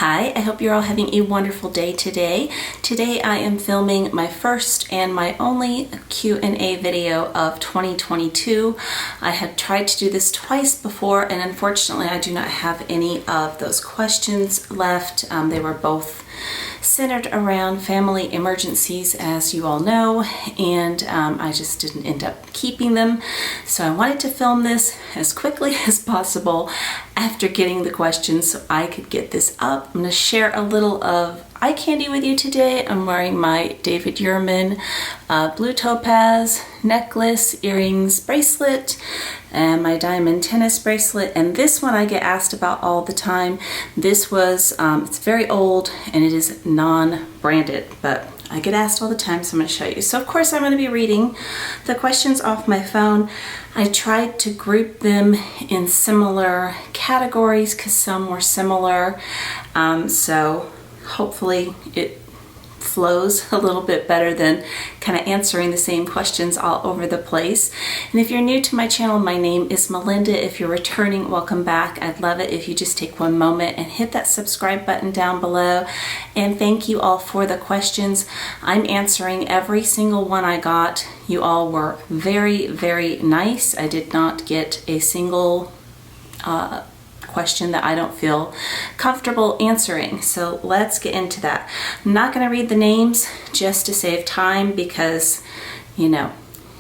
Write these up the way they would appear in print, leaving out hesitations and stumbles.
Hi, I hope you're all having a wonderful day today. Today I am filming my first and my only Q&A video of 2022. I had tried to do this twice before and unfortunately I do not have any of those questions left. They were both centered around family emergencies, as you all know, and I just didn't end up keeping them. So I wanted to film this as quickly as possible after getting the questions so I could get this up. I'm going to share a little of eye candy with you today. I'm wearing my David Yurman blue topaz necklace, earrings, bracelet, and my diamond tennis bracelet. And this one I get asked about all the time. This was, it's very old and it is non-branded, but I get asked all the time, so I'm going to show you. So of course I'm going to be reading the questions off my phone. I tried to group them in similar categories because some were similar. So hopefully it flows a little bit better than kind of answering the same questions all over the place. And if you're new to my channel, my name is Melinda. If you're returning, welcome back. I'd love it if you just take one moment and hit that subscribe button down below. And thank you all for the questions. I'm answering every single one I got. You all were very, very nice. I did not get a single question that I don't feel comfortable answering. So let's get into that. I'm not going to read the names just to save time because, you know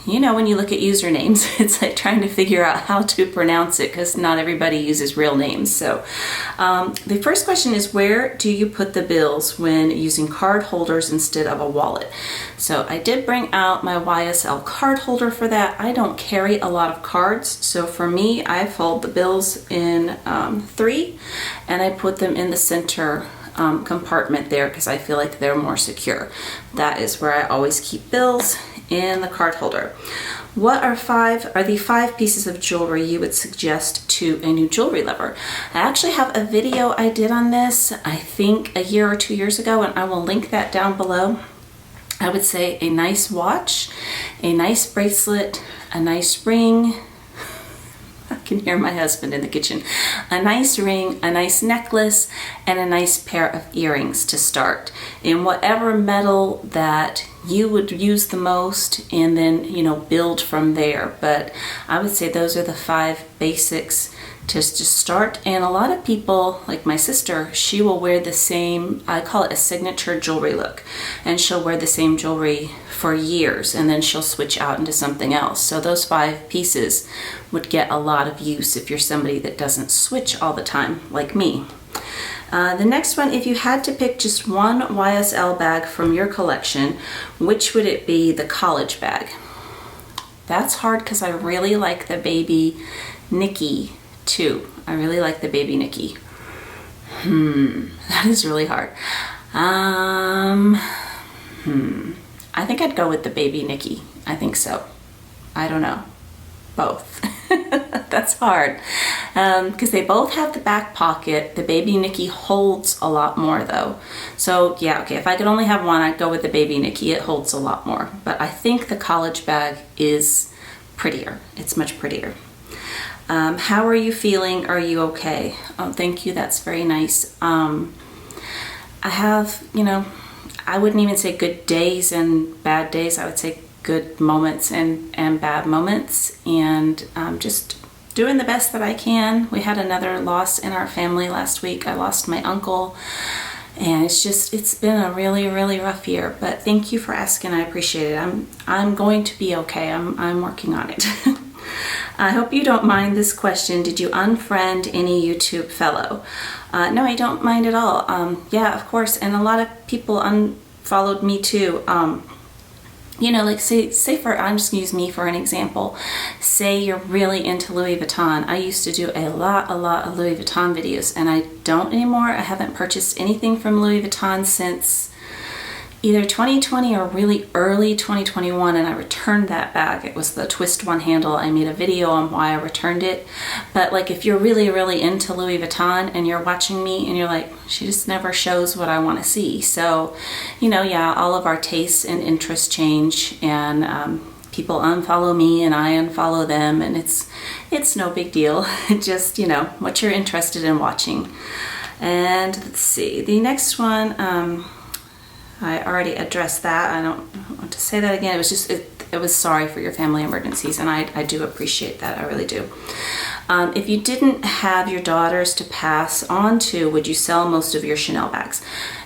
when you look at usernames, it's like trying to figure out how to pronounce it because not everybody uses real names. So the first question is, where do you put the bills when using card holders instead of a wallet? So I did bring out my YSL card holder for that. I don't carry a lot of cards, so for me, I fold the bills in three and I put them in the center compartment there because I feel like they're more secure. That is where I always keep bills, in the card holder. What are the five pieces of jewelry you would suggest to a new jewelry lover? I actually have a video I did on this, I think a year or 2 years ago, and I will link that down below. I would say a nice watch, a nice bracelet, a nice ring. I can hear my husband in the kitchen. A nice ring, a nice necklace, and a nice pair of earrings to start in whatever metal that you would use the most, and then build from there. But I would say those are the five basics to start. And a lot of people, like my sister, she will wear the same, I call it a signature jewelry look, and she'll wear the same jewelry for years and then she'll switch out into something else. So those five pieces would get a lot of use if you're somebody that doesn't switch all the time like me. The next one, if you had to pick just one YSL bag from your collection, which would it be? The college bag. That's hard because I really like the baby Nikki too. I really like the baby Nikki. That is really hard. I think I'd go with the baby Nikki. I think so. I don't know. Both. That's hard because they both have the back pocket. The baby Nikki holds a lot more though. So yeah, okay, if I could only have one, I'd go with the baby Nikki. It holds a lot more. But I think the college bag is prettier. It's much prettier. How are you feeling? Are you okay? Oh, thank you. That's very nice. I have, I wouldn't even say good days and bad days. I would say good moments and bad moments, and just doing the best that I can. We had another loss in our family last week. I lost my uncle, and it's been a really, really rough year, but thank you for asking. I appreciate it. I'm going to be okay. I'm working on it. I hope you don't mind this question. Did you unfriend any YouTube fellow? No, I don't mind at all. Yeah, of course. And a lot of people unfollowed me too. Like say for, I'm just gonna use me for an example. Say you're really into Louis Vuitton. I used to do a lot of Louis Vuitton videos, and I don't anymore. I haven't purchased anything from Louis Vuitton since either 2020 or really early 2021, and I returned that bag. It was the twist one handle. I made a video on why I returned it. But like, if you're really, really into Louis Vuitton and you're watching me and you're like, she just never shows what I want to see. So, yeah, all of our tastes and interests change, and people unfollow me and I unfollow them, and it's no big deal. Just, what you're interested in watching. And let's see, the next one, I already addressed that. I don't want to say that again. It was just, it was sorry for your family emergencies, and I do appreciate that. I really do. If you didn't have your daughters to pass on to, would you sell most of your Chanel bags?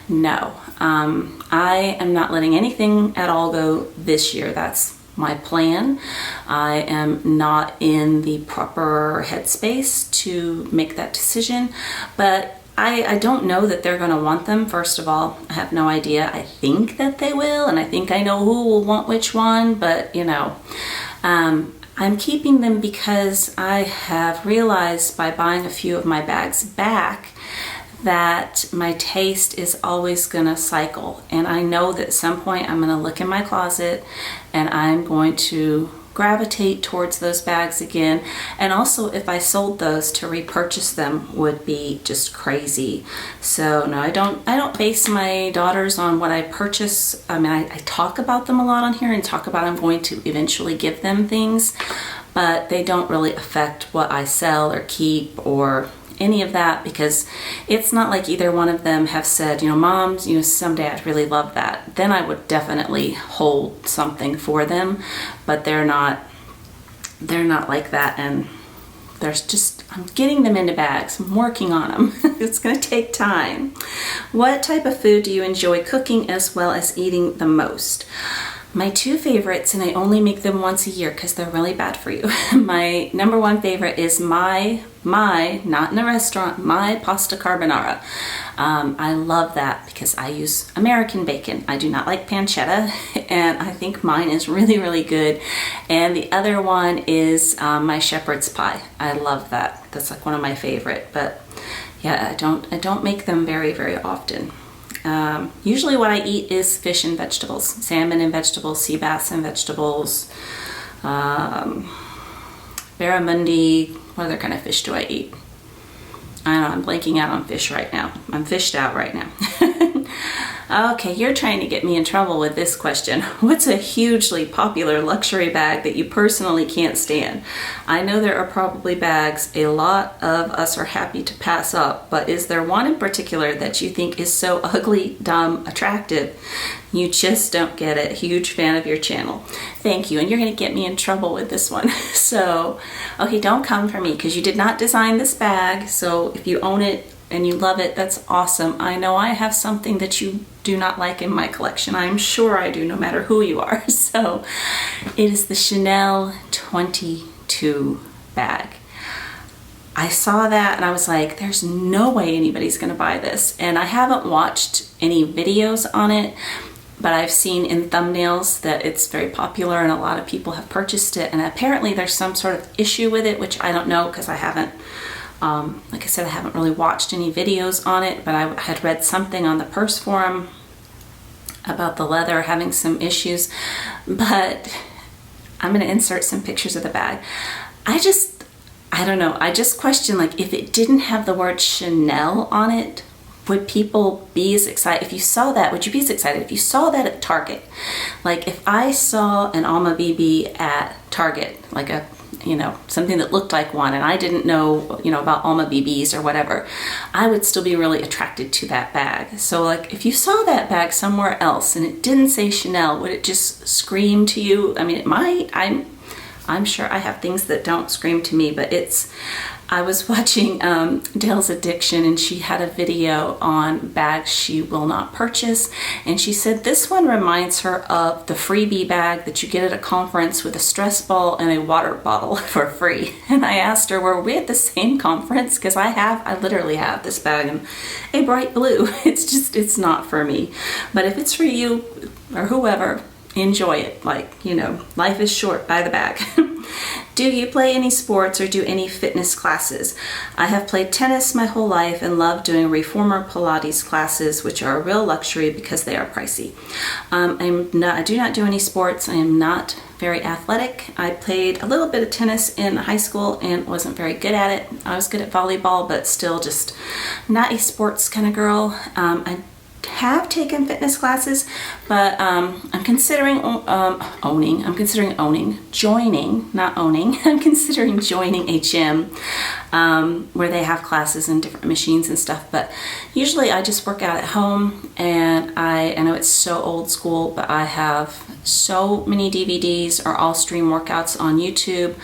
No. I am not letting anything at all go this year. That's my plan. I am not in the proper headspace to make that decision, but I don't know that they're going to want them. First of all, I have no idea. I think that they will, and I think I know who will want which one, but you know, I'm keeping them because I have realized by buying a few of my bags back that my taste is always going to cycle, and I know that at some point I'm going to look in my closet and I'm going to gravitate towards those bags again. And also, if I sold those, to repurchase them would be just crazy. So no, I don't base my daughters on what I purchase. I mean, I talk about them a lot on here and talk about I'm going to eventually give them things, but they don't really affect what I sell or keep or any of that, because it's not like either one of them have said, you know, Mom, you know, someday I'd really love that. Then I would definitely hold something for them, but they're not like that. And there's just, I'm getting them into bags. I'm working on them. It's going to take time. What type of food do you enjoy cooking as well as eating the most? My two favorites, and I only make them once a year because they're really bad for you. My number one favorite is my, not in a restaurant, my pasta carbonara. I love that because I use American bacon. I do not like pancetta, and I think mine is really, really good. And the other one is my shepherd's pie. I love that. That's like one of my favorite. But yeah, I don't make them very, very often. Usually what I eat is fish and vegetables, salmon and vegetables, sea bass and vegetables, barramundi. What other kind of fish do I eat? I don't know, I'm blanking out on fish right now. I'm fished out right now. Okay, you're trying to get me in trouble with this question. What's a hugely popular luxury bag that you personally can't stand? I know there are probably bags a lot of us are happy to pass up, but is there one in particular that you think is so ugly, dumb, attractive? You just don't get it. Huge fan of your channel. Thank you, and you're going to get me in trouble with this one. So, okay, don't come for me because you did not design this bag, so if you own it and you love it, that's awesome. I know I have something that you do not like in my collection. I'm sure I do, no matter who you are. So it is the Chanel 22 bag. I saw that and I was like, there's no way anybody's gonna buy this. And I haven't watched any videos on it, but I've seen in thumbnails that it's very popular and a lot of people have purchased it. And apparently there's some sort of issue with it, which I don't know because I haven't, like I said, I haven't really watched any videos on it, but I had read something on the purse forum about the leather having some issues. But I'm going to insert some pictures of the bag. I don't know. I just question, like, if it didn't have the word Chanel on it, would people be as excited? If you saw that, would you be as excited? If you saw that at Target, like if I saw an Alma BB at Target, like a, you know, something that looked like one, and I didn't know, you know, about Alma BBs or whatever, I would still be really attracted to that bag. So like if you saw that bag somewhere else and it didn't say Chanel, would it just scream to you? I mean, it might. I'm sure I have things that don't scream to me, but I was watching Dale's Addiction, and she had a video on bags she will not purchase, and she said this one reminds her of the freebie bag that you get at a conference with a stress ball and a water bottle for free. And I asked her, were we at the same conference? Because I literally have this bag in a bright blue. It's not for me. But if it's for you or whoever, enjoy it. Like, you know, life is short, buy the bag. Do you play any sports or do any fitness classes? I have played tennis my whole life and love doing reformer Pilates classes, which are a real luxury because they are pricey. I do not do any sports. I am not very athletic. I played a little bit of tennis in high school and wasn't very good at it. I was good at volleyball, but still just not a sports kind of girl. I have taken fitness classes, but I'm considering joining, not owning, I'm considering joining a gym where they have classes and different machines and stuff. But usually I just work out at home, and I know it's so old school, but I have so many DVDs or all stream workouts on YouTube.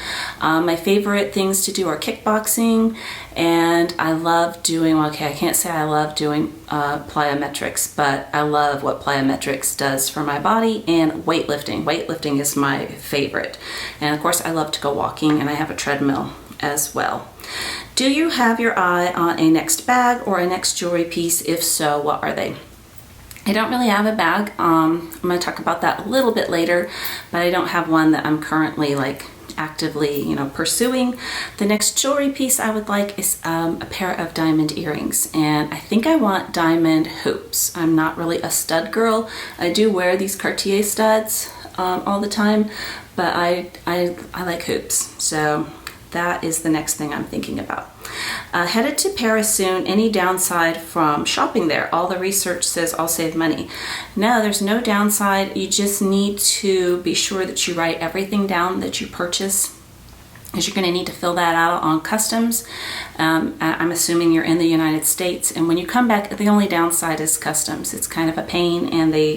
My favorite things to do are kickboxing, and I love doing, well, okay, I can't say I love doing plyometrics, but I love what plyometrics does for my body, and weightlifting. Weightlifting is my favorite. And of course I love to go walking, and I have a treadmill as well. Do you have your eye on a next bag or a next jewelry piece? If so, what are they? I don't really have a bag. I'm going to talk about that a little bit later, but I don't have one that I'm currently like actively, pursuing. The next jewelry piece I would like is a pair of diamond earrings, and I think I want diamond hoops. I'm not really a stud girl. I do wear these Cartier studs all the time, but I like hoops, so that is the next thing I'm thinking about. Headed to Paris soon. Any downside from shopping there? All the research says I'll save money. No, there's no downside. You just need to be sure that you write everything down that you purchase, because you're going to need to fill that out on customs. I'm assuming you're in the United States, and when you come back, the only downside is customs. It's kind of a pain, and they,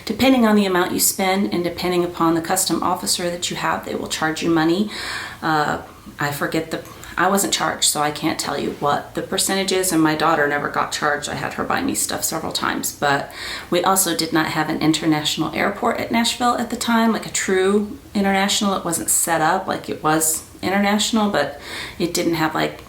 depending on the amount you spend and depending upon the custom officer that you have, they will charge you money. I wasn't charged, so I can't tell you what the percentage is, and my daughter never got charged. I had her buy me stuff several times, but we also did not have an international airport at Nashville at the time, like a true international. It wasn't set up like it was international, but it didn't have, like,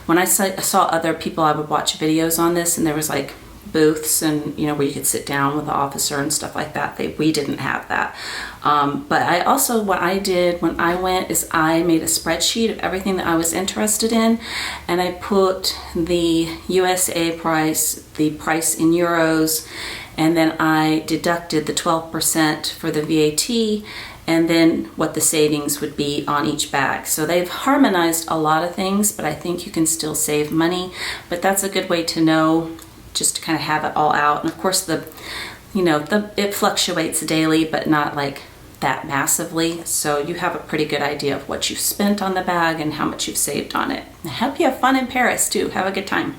when I saw other people, I would watch videos on this, and there was like booths and where you could sit down with the officer and stuff like that. We didn't have that. But I also, what I did when I went is I made a spreadsheet of everything that I was interested in, and I put the USA price, the price in euros, and then I deducted the 12% for the VAT, and then what the savings would be on each bag. So they've harmonized a lot of things, but I think you can still save money. But that's a good way to know, just to kind of have it all out. And of course it fluctuates daily, but not like that massively. So you have a pretty good idea of what you've spent on the bag and how much you've saved on it. I hope you have fun in Paris too. Have a good time.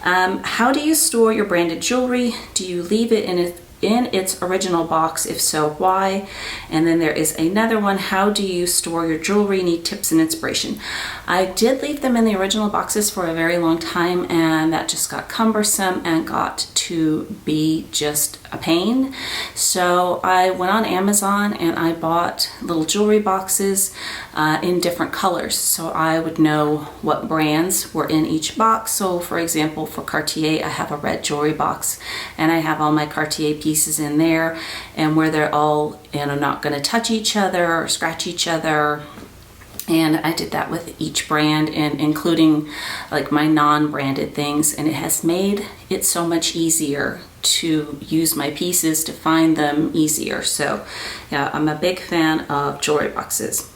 How do you store your branded jewelry? Do you leave it in its original box? If so, why? And then there is another one. How do you store your jewelry? Need tips and inspiration. I did leave them in the original boxes for a very long time, and that just got cumbersome and got to be just a pain. So I went on Amazon and I bought little jewelry boxes in different colors, so I would know what brands were in each box. So for example, for Cartier, I have a red jewelry box, and I have all my Cartier pieces in there, and where they're all not going to touch each other or scratch each other. And I did that with each brand, and including like my non-branded things, and it has made it so much easier to use my pieces, to find them easier. So yeah, I'm a big fan of jewelry boxes.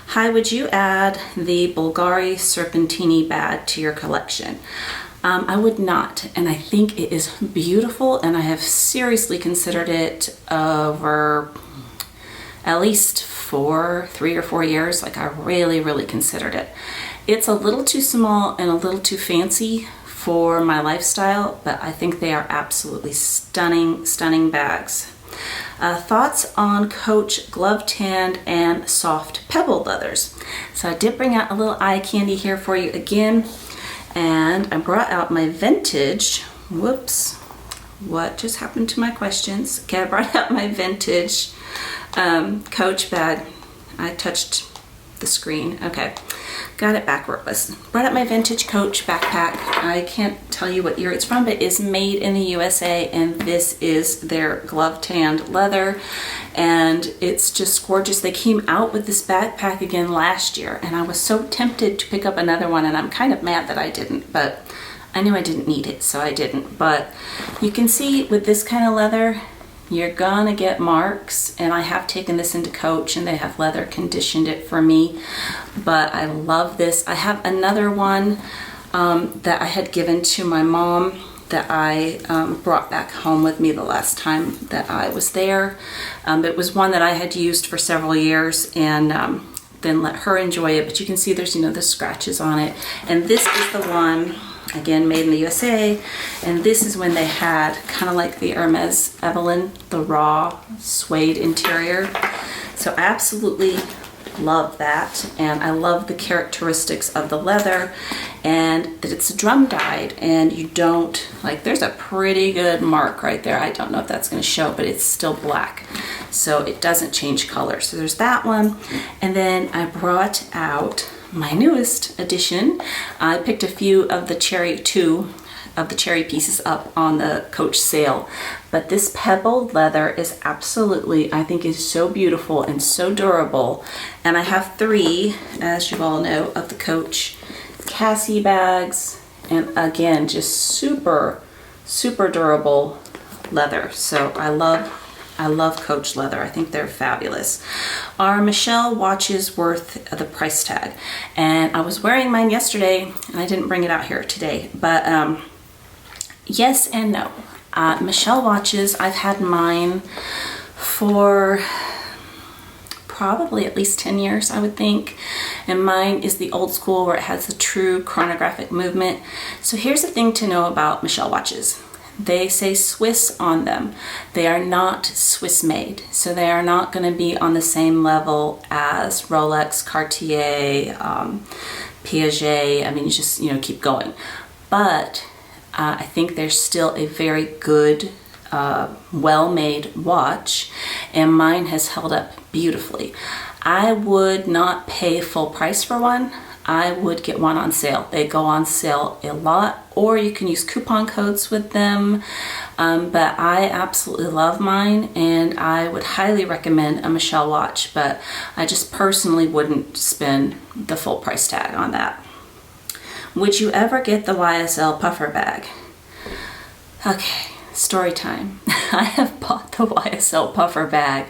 Hi, would you add the Bulgari Serpentini bag to your collection? I would not, and I think it is beautiful, and I have seriously considered it over at least 3 or 4 years. Like, I really considered it. It's a little too small and a little too fancy for my lifestyle, but I think they are absolutely stunning bags. Thoughts on Coach glove tanned and soft pebbled leathers. So I did bring out a little eye candy here for you again, and I brought out my vintage, whoops, what just happened to my questions? Okay, I brought out my vintage Coach bag. I touched the screen. Okay, got it back where it was. Brought out my vintage Coach backpack. I can't tell you what year it's from, but it is made in the USA, and this is their glove tanned leather, and it's just gorgeous. They came out with this backpack again last year, and I was so tempted to pick up another one, and I'm kind of mad that I didn't, but I knew I didn't need it, so I didn't. But you can see with this kind of leather, you're gonna get marks, and I have taken this into Coach, and they have leather conditioned it for me, but I love this. I have another one that I had given to my mom that I brought back home with me the last time that I was there. It was one that I had used for several years, and then let her enjoy it. But you can see there's, the scratches on it. And this is the one, again, made in the USA. And this is when they had kind of like the Hermes Evelyn, the raw suede interior. So I absolutely love that, and I love the characteristics of the leather, and that it's drum dyed, and you don't, like, there's a pretty good mark right there. I don't know if that's going to show, but it's still black, so it doesn't change color. So there's that one. And then I brought out my newest addition. I picked a few of the cherry pieces up on the Coach sale, but this pebbled leather is absolutely, I think, is so beautiful and so durable. And I have 3, as you all know, of the Coach Cassie bags, and again, just super durable leather. So I love Coach leather. I think they're fabulous. Are Michelle watches worth the price tag? And I was wearing mine yesterday, and I didn't bring it out here today, but yes and no. Michelle watches, I've had mine for probably at least 10 years, I would think. And mine is the old school where it has the true chronographic movement. So here's the thing to know about Michelle watches. They say Swiss on them. They are not Swiss made. So they are not going to be on the same level as Rolex, Cartier, Piaget. I mean, you just, keep going. But I think they're still a very good, well-made watch, and mine has held up beautifully. I would not pay full price for one. I would get one on sale. They go on sale a lot, or you can use coupon codes with them. But I absolutely love mine, and I would highly recommend a Michelle watch, but I just personally wouldn't spend the full price tag on that. Would you ever get the YSL puffer bag? Okay, story time. I have bought the YSL puffer bag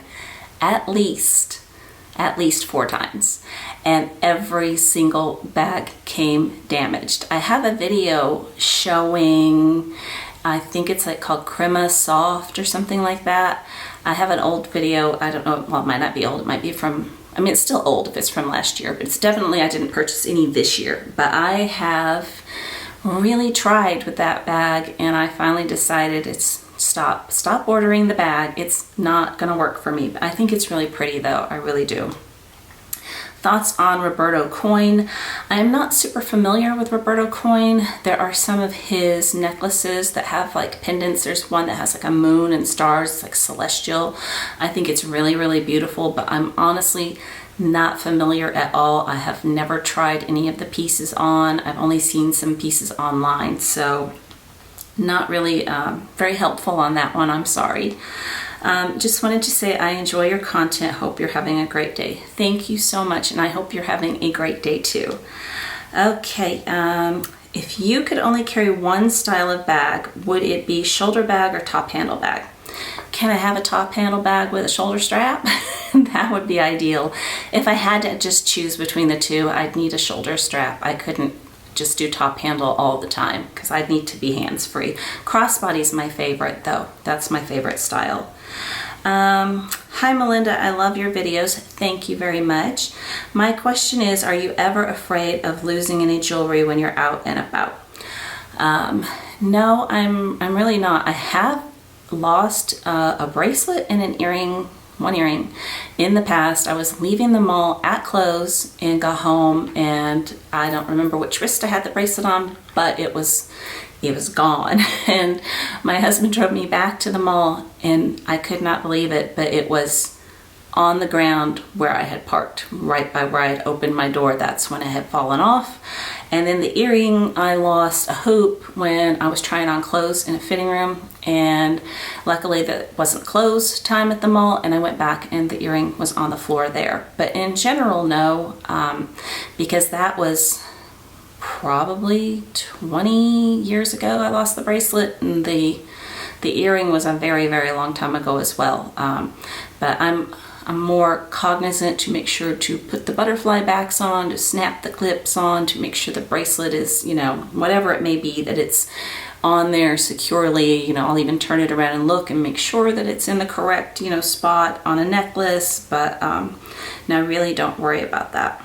at least 4 times, and every single bag came damaged. I have a video showing, I think it's like called Crema Soft or something like that. I have an old video, I don't know, well, it might not be old, it might be from, I mean, it's still old if it's from last year, but it's definitely, I didn't purchase any this year. But I have really tried with that bag, and I finally decided it's stop ordering the bag. It's not gonna work for me. But I think it's really pretty though, I really do. Thoughts on Roberto Coin? I am not super familiar with Roberto Coin. There are some of his necklaces that have like pendants. There's one that has like a moon and stars, it's like celestial. I think it's really beautiful, but I'm honestly not familiar at all. I have never tried any of the pieces on. I've only seen some pieces online, so not really very helpful on that one, I'm sorry. Just wanted to say I enjoy your content. Hope you're having a great day. Thank you so much, and I hope you're having a great day too. Okay, if you could only carry one style of bag, would it be shoulder bag or top handle bag? Can I have a top handle bag with a shoulder strap? That would be ideal. If I had to just choose between the two, I'd need a shoulder strap. I couldn't just do top handle all the time because I'd need to be hands-free. Crossbody is my favorite though. That's my favorite style. Hi Melinda, I love your videos. Thank you very much. My question is, are you ever afraid of losing any jewelry when you're out and about? No, I'm really not. I have lost a bracelet and an earring, one earring in the past. I was leaving the mall at close and got home, and I don't remember which wrist I had the bracelet on, but it was gone. And my husband drove me back to the mall, and I could not believe it, but it was on the ground where I had parked, right by where I had opened my door. That's when it had fallen off. And then the earring, I lost a hoop when I was trying on clothes in a fitting room, and luckily that wasn't close time at the mall, and I went back and the earring was on the floor there. But in general, no, because that was probably 20 years ago I lost the bracelet, and the earring was a very long time ago as well. But I'm more cognizant to make sure to put the butterfly backs on, to snap the clips on, to make sure the bracelet is, you know, whatever it may be, that it's on there securely. You know, I'll even turn it around and look and make sure that it's in the correct, you know, spot on a necklace, but no, really don't worry about that.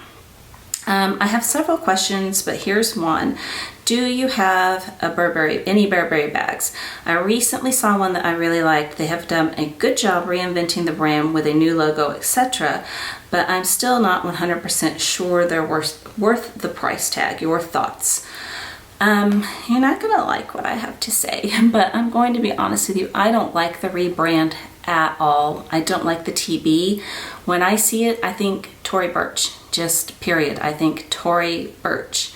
I have several questions, but here's one. Do you have any Burberry bags? I recently saw one that I really liked. They have done a good job reinventing the brand with a new logo, etc. But I'm still not 100% sure they're worth the price tag. Your thoughts? You're not gonna like what I have to say, but I'm going to be honest with you. I don't like the rebrand at all. I don't like the TB. When I see it, I think Tory Burch. Just period. I think Tory Burch.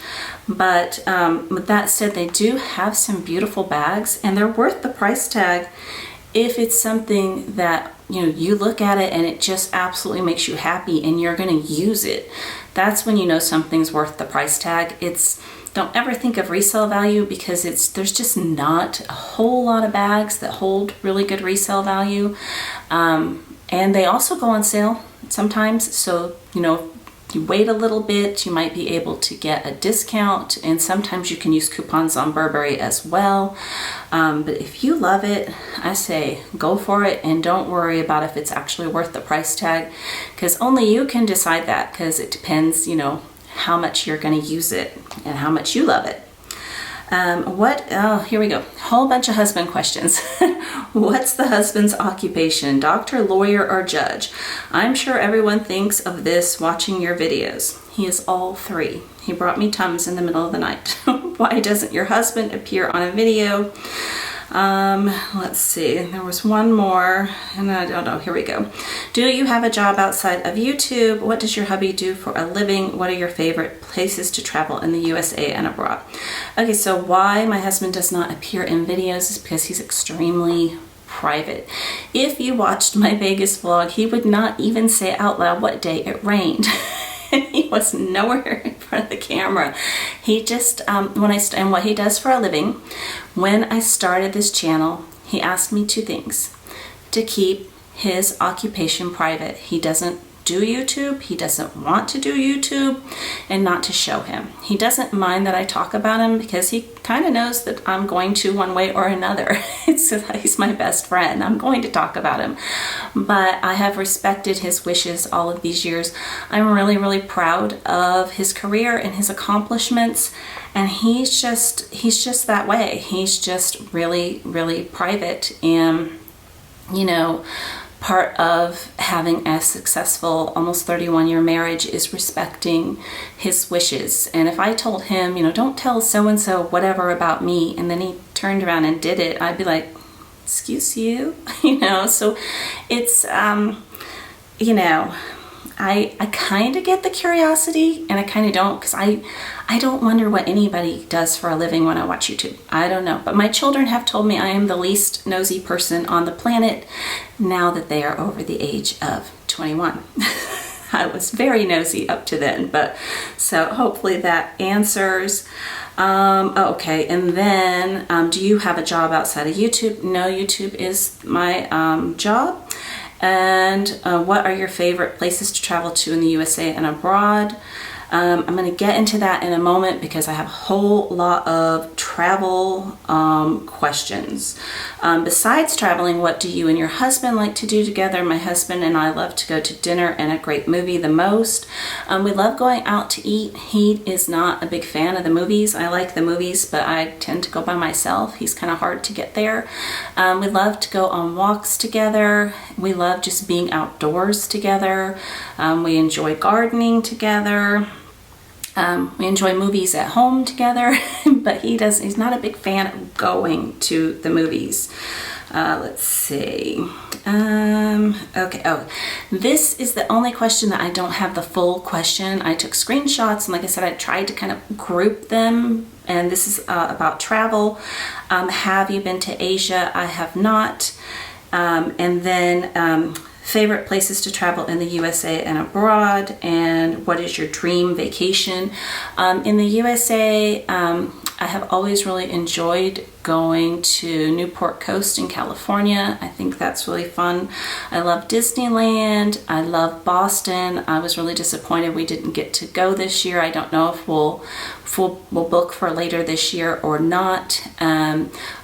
But with that said, they do have some beautiful bags, and they're worth the price tag if it's something that, you know, you look at it and it just absolutely makes you happy and you're going to use it. That's when you know something's worth the price tag. Don't ever think of resale value, because there's just not a whole lot of bags that hold really good resale value. And they also go on sale sometimes. So, you know, you wait a little bit, you might be able to get a discount, and sometimes you can use coupons on Burberry as well. But if you love it, I say go for it, and don't worry about if it's actually worth the price tag, because only you can decide that, because it depends, you know, how much you're going to use it and how much you love it. Here we go. Whole bunch of husband questions. What's the husband's occupation? Doctor, lawyer, or judge? I'm sure everyone thinks of this watching your videos. He is all three. He brought me Tums in the middle of the night. Why doesn't your husband appear on a video? Let's see, there was one more, and I don't know, here we go. Do you have a job outside of YouTube? What does your hubby do for a living? What are your favorite places to travel in the USA and abroad? Okay, so why my husband does not appear in videos is because he's extremely private. If you watched my Vegas vlog, he would not even say out loud what day it rained. He was nowhere in front of the camera. He just, and what he does for a living, when I started this channel, he asked me two things: to keep his occupation private. He doesn't do YouTube, he doesn't want to do YouTube, and not to show him. He doesn't mind that I talk about him, because he kind of knows that I'm going to one way or another. He's my best friend. I'm going to talk about him. But I have respected his wishes all of these years. I'm really, really proud of his career and his accomplishments, and he's just that way. He's just really, really private. And, you know, part of having a successful almost 31-year marriage is respecting his wishes. And if I told him, you know, don't tell so-and-so whatever about me, and then he turned around and did it, I'd be like, excuse you, you know. So it's, you know, I kind of get the curiosity, and I kind of don't, because I don't wonder what anybody does for a living when I watch YouTube. I don't know. But my children have told me I am the least nosy person on the planet now that they are over the age of 21. I was very nosy up to then, but so hopefully that answers. Okay, and then do you have a job outside of YouTube? No, YouTube is my job. And what are your favorite places to travel to in the USA and abroad? I'm going to get into that in a moment, because I have a whole lot of travel questions. Besides traveling, what do you and your husband like to do together? My husband and I love to go to dinner and a great movie the most. We love going out to eat. He is not a big fan of the movies. I like the movies, but I tend to go by myself. He's kind of hard to get there. We love to go on walks together. We love just being outdoors together. We enjoy gardening together. We enjoy movies at home together, but he's not a big fan of going to the movies. Let's see. Okay. Oh, this is the only question that I don't have the full question. I took screenshots, and like I said, I tried to kind of group them. And this is about travel. Have you been to Asia? I have not. And then favorite places to travel in the USA and abroad, and what is your dream vacation. In the USA, I have always really enjoyed going to Newport Coast in California. I think that's really fun. I love Disneyland. I love Boston. I was really disappointed we didn't get to go this year. I don't know if we'll book for later this year or not.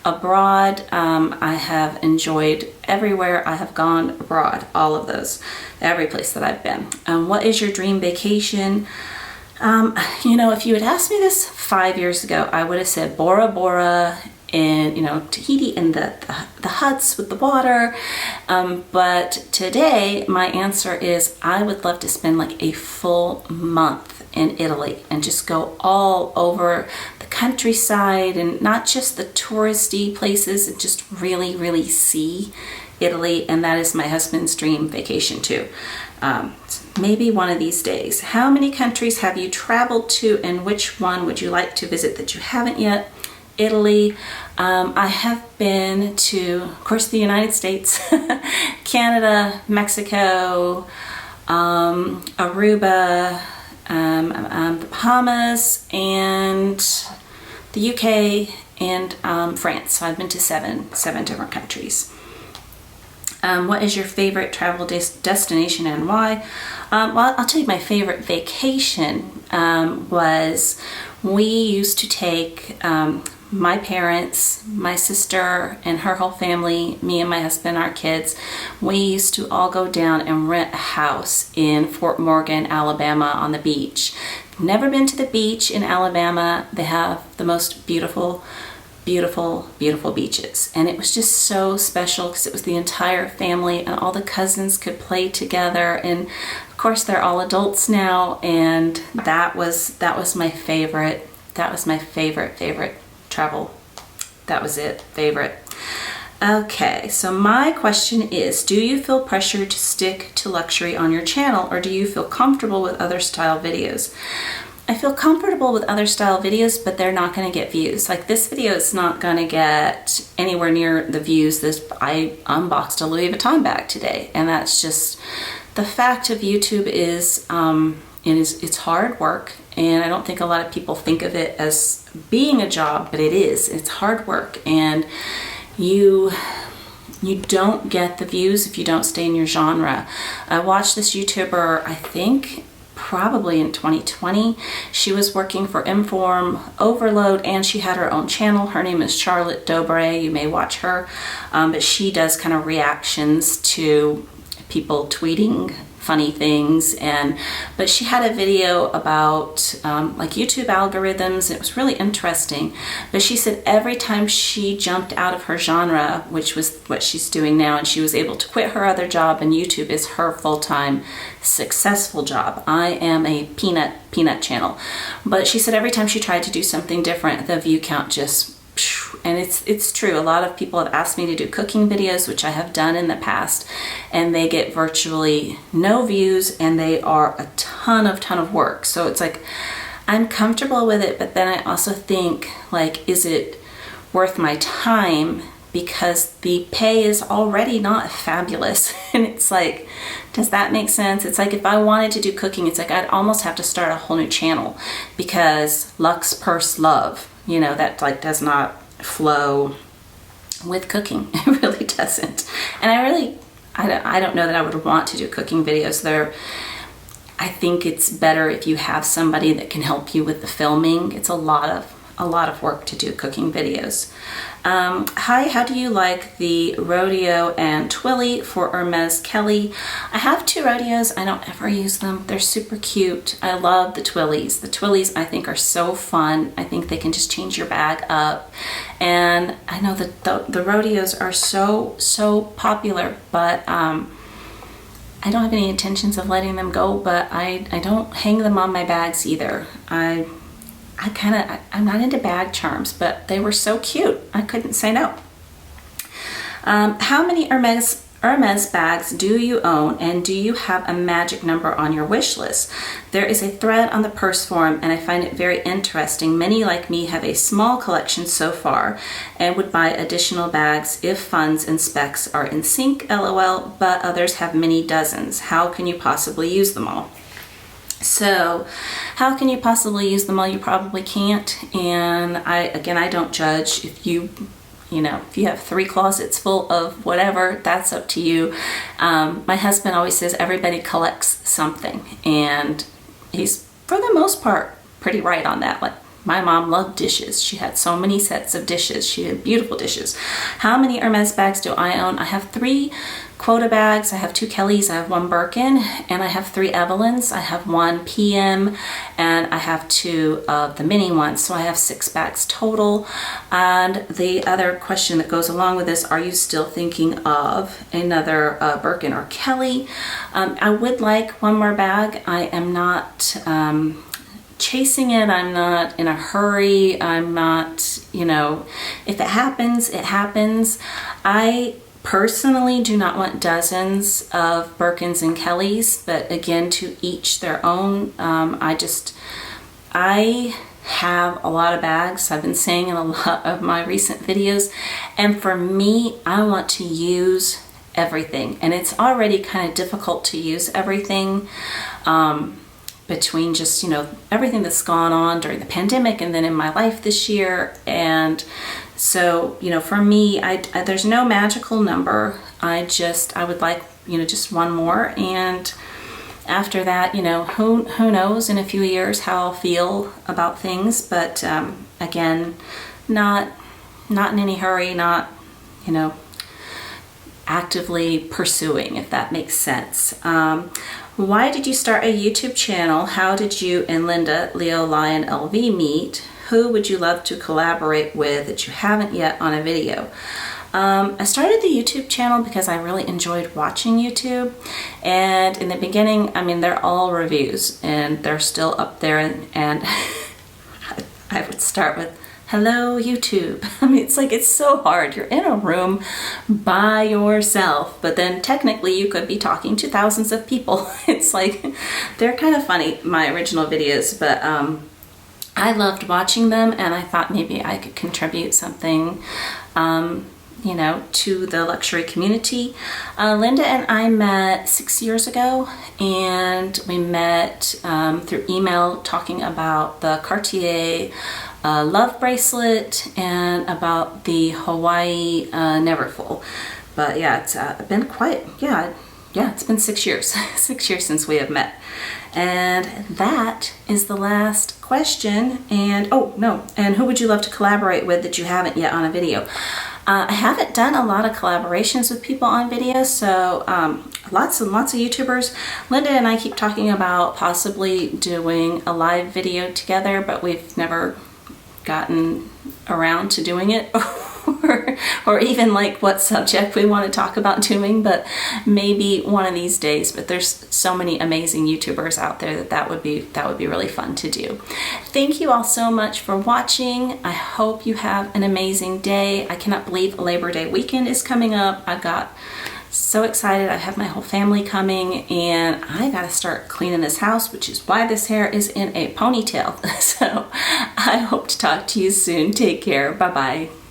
Abroad, I have enjoyed everywhere I have gone abroad, all of those, every place that I've been. What is your dream vacation? You know, if you had asked me this 5 years ago, I would have said Bora Bora and, you know, Tahiti and the huts with the water. But today my answer is I would love to spend like a full month in Italy and just go all over the countryside, and not just the touristy places, and just really, really see Italy. And that is my husband's dream vacation too. Maybe one of these days. How many countries have you traveled to, and which one would you like to visit that you haven't yet? Italy. I have been to, of course, the United States, Canada, Mexico, Aruba, the Bahamas, and the UK, and France. So I've been to seven different countries. What is your favorite travel destination and why? Well, I'll tell you, my favorite vacation was, we used to take my parents, my sister and her whole family, me and my husband, our kids. We used to all go down and rent a house in Fort Morgan, Alabama on the beach. Never been to the beach in Alabama. They have the most beautiful beaches, and it was just so special because it was the entire family and all the cousins could play together, and of course they're all adults now, and that was my favorite travel. That was it, favorite. Okay, so my question is, do you feel pressure to stick to luxury on your channel, or do you feel comfortable with other style videos? I feel comfortable with other style videos, but they're not going to get views. Like this video is not going to get anywhere near the views that I unboxed a Louis Vuitton bag today. And that's just the fact of YouTube. Is it's hard work, and I don't think a lot of people think of it as being a job, but it is. It's hard work, and you don't get the views if you don't stay in your genre. I watched this YouTuber, I think probably in 2020. She was working for Inform Overload, and she had her own channel. Her name is Charlotte Dobre. You may watch her, but she does kind of reactions to people tweeting funny things, but she had a video about like YouTube algorithms. It was really interesting, but she said every time she jumped out of her genre, which was what she's doing now, and she was able to quit her other job, and YouTube is her full-time successful job. I am a peanut channel, but she said every time she tried to do something different, the view count just, and it's true. A lot of people have asked me to do cooking videos, which I have done in the past, and they get virtually no views, and they are a ton of work. So it's like, I'm comfortable with it, but then I also think, like, is it worth my time? Because the pay is already not fabulous. And it's like, does that make sense? It's like, if I wanted to do cooking, it's like I'd almost have to start a whole new channel, because Lux Purse Love, you know, that like does not flow with cooking. It really doesn't. And I don't know that I would want to do cooking videos. I think it's better if you have somebody that can help you with the filming. It's a lot of work to do cooking videos. Hi, how do you like the rodeo and Twilly for Hermes Kelly? I have two rodeos. I don't ever use them. They're super cute. I love the Twillys. The Twillys I think are so fun. I think they can just change your bag up. And I know that the rodeos are so popular, but I don't have any intentions of letting them go, but I don't hang them on my bags either. I'm not into bag charms, but they were so cute. I couldn't say no. How many Hermes Hermes bags do you own, and do you have a magic number on your wish list? There is a thread on the purse forum, and I find it very interesting. Many like me have a small collection so far and would buy additional bags if funds and specs are in sync, lol, but others have many dozens. How can you possibly use them all? So how can you possibly use them all? You probably can't, and I don't judge. If you have 3 closets full of whatever, that's up to you. My husband always says everybody collects something, and he's, for the most part, pretty right on that. Like, my mom loved dishes. She had so many sets of dishes. She had beautiful dishes. How many Hermes bags do I own? I have 3 Quota bags. I have 2 Kellys, I have 1 Birkin, and I have 3 Evelyns. I have 1 PM, and I have 2 of the mini ones, so I have 6 bags total. And the other question that goes along with this, are you still thinking of another Birkin or Kelly? I would like 1 more bag. I am not chasing it. I'm not in a hurry. I'm not, if it happens, it happens. I personally do not want dozens of Birkins and Kellys, but again, to each their own. I have a lot of bags. I've been saying in a lot of my recent videos, and for me, I want to use everything, and it's already kind of difficult to use everything between just everything that's gone on during the pandemic and then in my life this year. And so for me, there's no magical number. I would like just 1 more, and after that, who knows in a few years how I'll feel about things. But again, not in any hurry, not actively pursuing, if that makes sense. Why did you start a YouTube channel? How did you and Linda, Leo Lion LV, meet? Who would you love to collaborate with that you haven't yet on a video? I started the YouTube channel because I really enjoyed watching YouTube, and in the beginning, they're all reviews, and they're still up there, and I would start with, hello YouTube. It's so hard. You're in a room by yourself, but then technically you could be talking to thousands of people. It's like, they're kind of funny, my original videos, but I loved watching them, and I thought maybe I could contribute something to the luxury community. Linda and I met 6 years ago, and we met through email talking about the Cartier love bracelet and about the Hawaii Neverfull. But yeah, it's been it's been 6 years. 6 years since we have met. And that is the last question. And and who would you love to collaborate with that you haven't yet on a video? I haven't done a lot of collaborations with people on video, so lots and lots of YouTubers. Linda and I keep talking about possibly doing a live video together, but we've never gotten around to doing it, or even like what subject we want to talk about doing, but maybe one of these days. But there's so many amazing YouTubers out there that would be really fun to do. Thank you all so much for watching. I hope you have an amazing day. I cannot believe Labor Day weekend is coming up. I got so excited. I have my whole family coming, and I gotta start cleaning this house, which is why this hair is in a ponytail. So I hope to talk to you soon. Take care. Bye-bye.